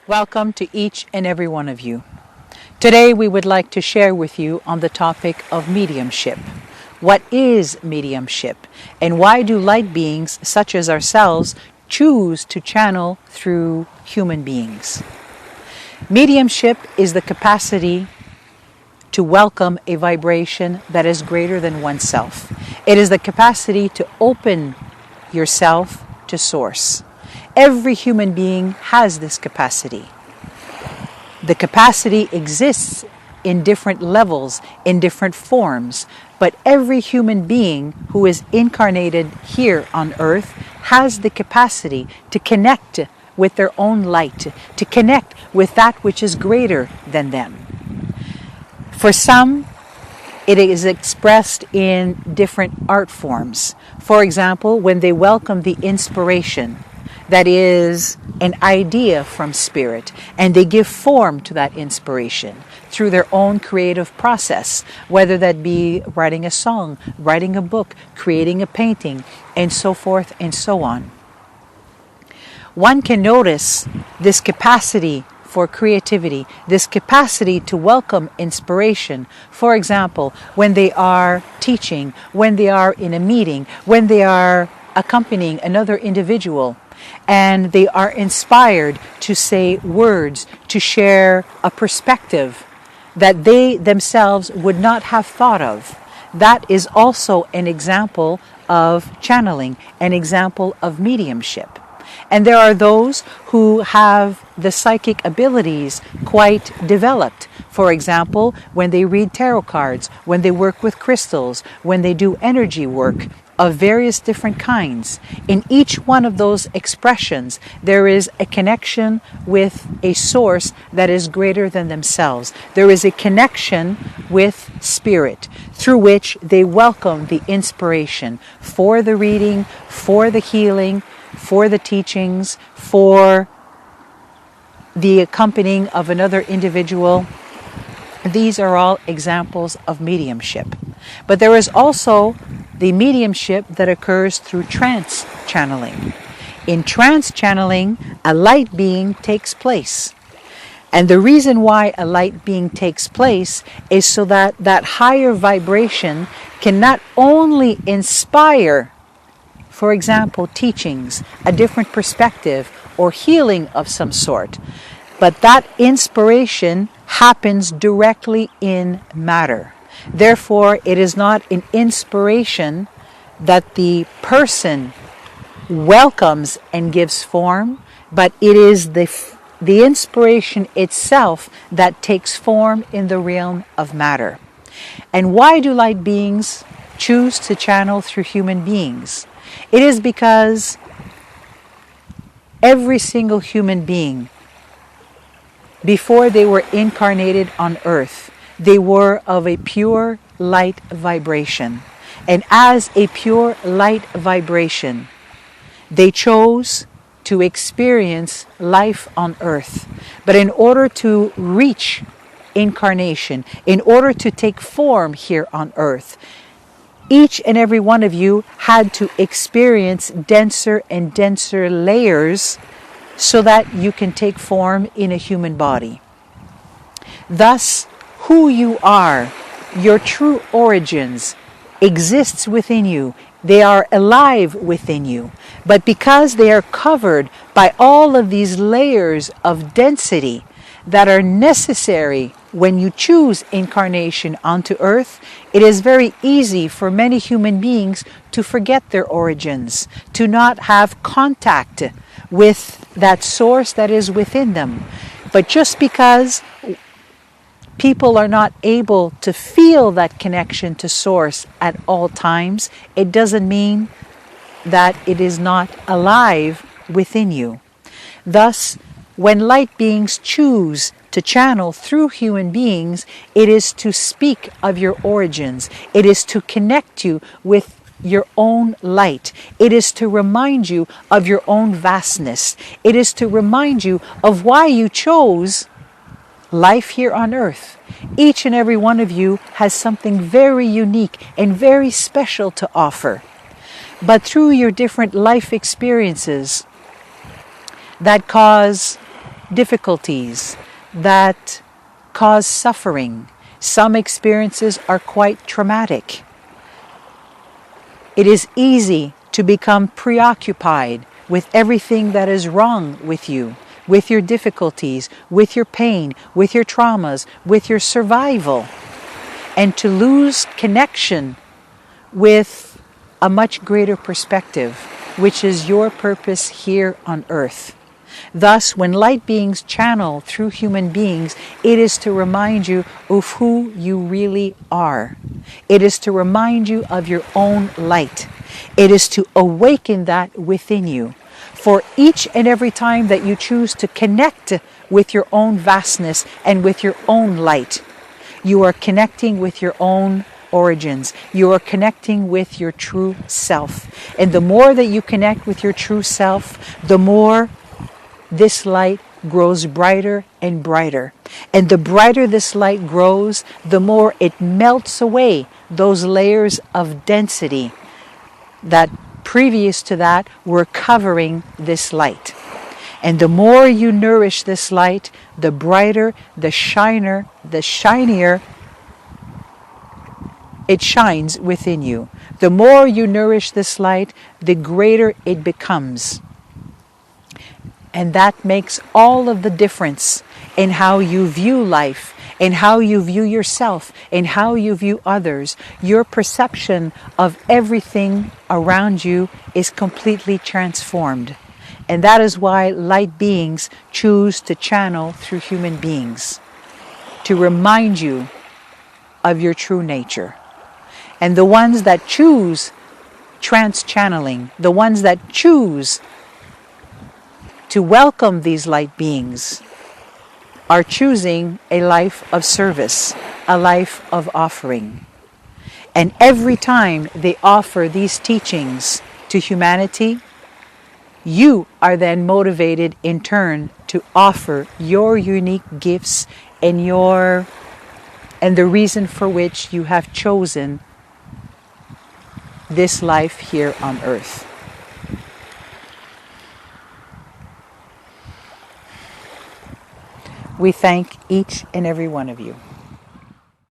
Welcome to each and every one of you. Today we would like to share with you on the topic of mediumship. What is mediumship, and why do light beings such as ourselves choose to channel through human beings? Mediumship is the capacity to welcome a vibration that is greater than oneself. It is the capacity to open yourself to Source. Every human being has this capacity. The capacity exists in different levels, in different forms, but every human being who is incarnated here on earth has the capacity to connect with their own light, to connect with that which is greater than them. For some, it is expressed in different art forms. For example, when they welcome the inspiration, that is an idea from Spirit, and they give form to that inspiration through their own creative process, whether that be writing a song, writing a book, creating a painting, and so forth and so on. One can notice this capacity for creativity, this capacity to welcome inspiration. For example, when they are teaching, when they are in a meeting, when they are accompanying another individual, and they are inspired to say words, to share a perspective that they themselves would not have thought of. That is also an example of channeling, an example of mediumship. And there are those who have the psychic abilities quite developed. For example, when they read tarot cards, when they work with crystals, when they do energy work of various different kinds. In each one of those expressions, there is a connection with a source that is greater than themselves. There is a connection with Spirit through which they welcome the inspiration for the reading, for the healing, for the teachings, for the accompanying of another individual. These are all examples of mediumship. But there is also the mediumship that occurs through trance channeling. In trance channeling, a light being takes place. And the reason why a light being takes place is so that that higher vibration can not only inspire, for example, teachings, a different perspective, or healing of some sort, but that inspiration happens directly in matter. Therefore, it is not an inspiration that the person welcomes and gives form, but it is the inspiration itself that takes form in the realm of matter. And why do light beings choose to channel through human beings? It is because every single human being, before they were incarnated on earth, they were of a pure light vibration. And as a pure light vibration, they chose to experience life on earth. But in order to reach incarnation, in order to take form here on earth, each and every one of you had to experience denser and denser layers so that you can take form in a human body. Thus, who you are, your true origins, exists within you. They are alive within you. But because they are covered by all of these layers of density that are necessary when you choose incarnation onto earth, it is very easy for many human beings to forget their origins, to not have contact with that source that is within them. But just because people are not able to feel that connection to Source at all times, it doesn't mean that it is not alive within you. Thus, when light beings choose to channel through human beings, it is to speak of your origins. It is to connect you with your own light. It is to remind you of your own vastness. It is to remind you of why you chose life here on earth. Each and every one of you has something very unique and very special to offer. But through your different life experiences that cause difficulties that cause suffering. Some experiences are quite traumatic. It is easy to become preoccupied with everything that is wrong with you, with your difficulties, with your pain, with your traumas, with your survival, and to lose connection with a much greater perspective, which is your purpose here on earth. Thus, when light beings channel through human beings, it is to remind you of who you really are. It is to remind you of your own light. It is to awaken that within you. For each and every time that you choose to connect with your own vastness and with your own light, you are connecting with your own origins. You are connecting with your true self. And the more that you connect with your true self, the more this light grows brighter and brighter. And the brighter this light grows, the more it melts away those layers of density that previous to that were covering this light. And the more you nourish this light, the brighter, the shinier it shines within you. The more you nourish this light, the greater it becomes. And that makes all of the difference in how you view life, in how you view yourself, in how you view others. Your perception of everything around you is completely transformed. And that is why light beings choose to channel through human beings, to remind you of your true nature. And the ones that choose trans-channeling, the ones that choose to welcome these light beings, are choosing a life of service, a life of offering. And every time they offer these teachings to humanity, you are then motivated in turn to offer your unique gifts and the reason for which you have chosen this life here on earth. We thank each and every one of you.